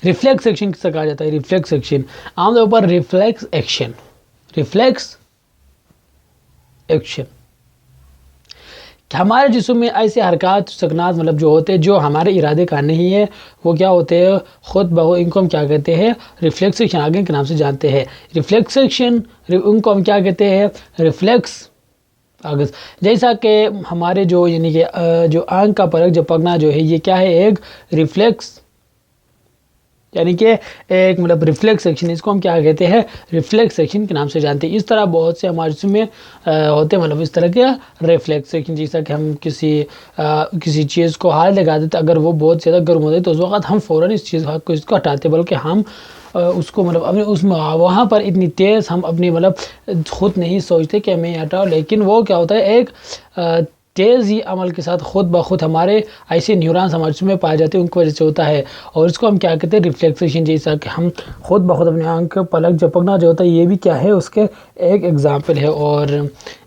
Reflex action کسے کہا جاتا ہے؟ ریفلیکس ایکشن عام طور پر ریفلیکس ایکشن ہمارے جسم میں ایسے حرکات سکنات مطلب جو ہوتے ہیں جو ہمارے ارادے کا نہیں ہے، وہ کیا ہوتے ہیں خود بخود، ان کو ہم کیا کہتے ہیں؟ ریفلیکس ایکشن، آگے کے نام سے جانتے ہیں ریفلیکس ایکشن، ان کو ہم کیا کہتے ہیں؟ Reflex arcs. جیسا کہ ہمارے جو یعنی کہ جو آنکھ کا پلک جھپکنا جو ہے یہ کیا ہے؟ ایک ریفلیکس، یعنی کہ ایک مطلب ریفلیکس ایکشن، اس کو ہم کیا کہتے ہیں؟ ریفلیکس ایکشن کے نام سے جانتے ہیں۔ اس طرح بہت سے ہمارے جسم میں ہوتے ہیں مطلب اس طرح کے ریفلیکس ایکشن، جیسا کہ ہم کسی چیز کو ہاتھ لگا دیتے، اگر وہ بہت زیادہ گرم ہوتے تو اس وقت ہم فوراً اس چیز کو ہٹاتے، بلکہ ہم اس کو مطلب وہاں پر اتنی تیز ہم اپنی مطلب خود نہیں سوچتے کہ میں ہٹاؤ، لیکن وہ کیا ہوتا ہے ایک تیز ہی عمل کے ساتھ خود بخود ہمارے ایسے نیورونز ہمارے جسم میں پائے جاتے ہیں، ان کی وجہ سے ہوتا ہے، اور اس کو ہم کیا کہتے ہیں؟ ریفلیکسیشن۔ جیسا کہ ہم خود بخود اپنے آنکھ کا پلک جھپکنا جو ہوتا ہے یہ بھی کیا ہے؟ اس کے ایک ایگزامپل ہے، اور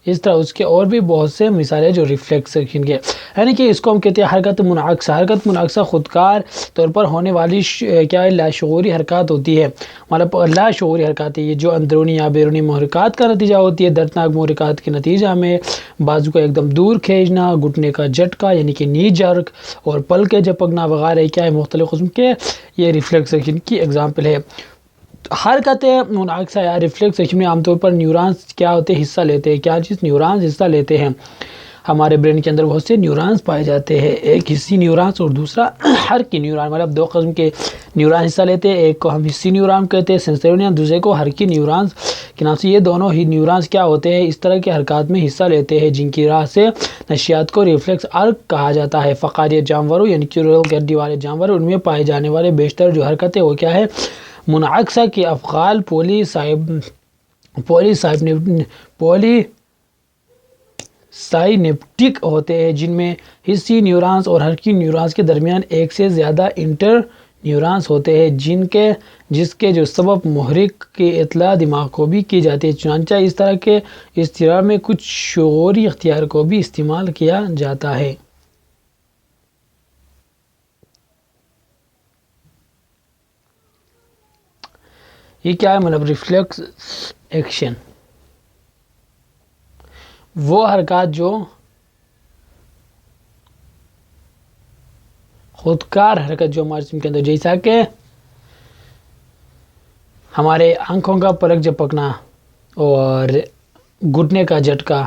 اس طرح اس کے اور بھی بہت سے مثالیں جو ریفلیکسیشن کے، یعنی کہ اس کو ہم کہتے ہیں حرکت منعکسہ۔ حرکت منعکسہ خودکار طور پر ہونے والی کیا ہے؟ لاشعوری حرکات ہوتی ہے، مطلب لاشعوری حرکات ہے یہ، جو اندرونی یا بیرونی محرکات کا نتیجہ ہوتی ہے۔ دردناک محرکات کے نتیجہ میں بازو کو ایک دم دور کھینچنا، گھٹنے کا جھٹکا یعنی کہ نی جرک، اور پلکیں جھپکنا وغیرہ کیا ہے؟ مختلف قسم کے یہ ریفلیکسیشن کی ایگزامپل ہے۔ حرکت منعکسہ یا ریفلیکسیشن میں عام طور پر نیورونز کیا ہوتے ہیں؟ حصہ لیتے ہیں۔ کیا چیز؟ نیورونز حصہ لیتے ہیں۔ ہمارے برین کے اندر بہت سے نیورونز پائے جاتے ہیں، ایک حصی نیورونز اور دوسرا حرکی نیورون، مطلب دو قسم کے نیورون حصہ لیتے ہیں، ایک کو ہم حصی نیورون کہتے ہیں سینسری نیورون، دوسرے کو حرکی نیورونز کے نام سے۔ یہ دونوں ہی نیورونز کیا ہوتے ہیں؟ اس طرح کے حرکات میں حصہ لیتے ہیں جن کی راہ سے نشیات کو ریفلیکس آرک کہا جاتا ہے۔ فقاریہ جانوروں یعنی کہ ریل گردی والے جانور، ان میں پائے جانے والے بیشتر جو حرکتیں وہ کیا ہے؟ منعکسہ کے افعال پولی سائنیپٹک ہوتے ہیں، جن میں حصی نیورونز اور حرکی نیورونز کے درمیان ایک سے زیادہ انٹر نیورونز ہوتے ہیں جس کے جو سبب محرک کی اطلاع دماغ کو بھی کی جاتی ہے۔ چنانچہ اس طرح کے اضطراب میں کچھ شعوری اختیار کو بھی استعمال کیا جاتا ہے۔ یہ کیا ہے؟ مطلب ریفلیکس ایکشن وہ حرکات جو خودکار حرکت جو ہمارے جسم کے اندر، جیسا کہ ہمارے آنکھوں کا پلک جھپکنا اور گھٹنے کا جھٹکا،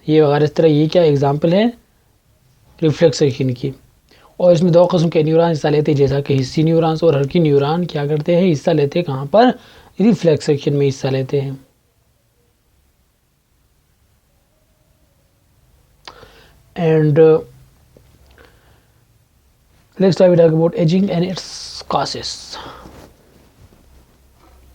یہ وغیرہ اس طرح، یہ کیا ایگزامپل ہے ریفلیکسیشن کی۔ اور اس میں دو قسم کے نیورون حصہ لیتے ہیں، جیسا کہ حصی نیورونز اور حرکی نیورون کیا کرتے ہیں؟ حصہ لیتے ہیں کہاں پر؟ ریفلیکسیشن میں حصہ لیتے ہیں۔ And let's talk about aging and its causes.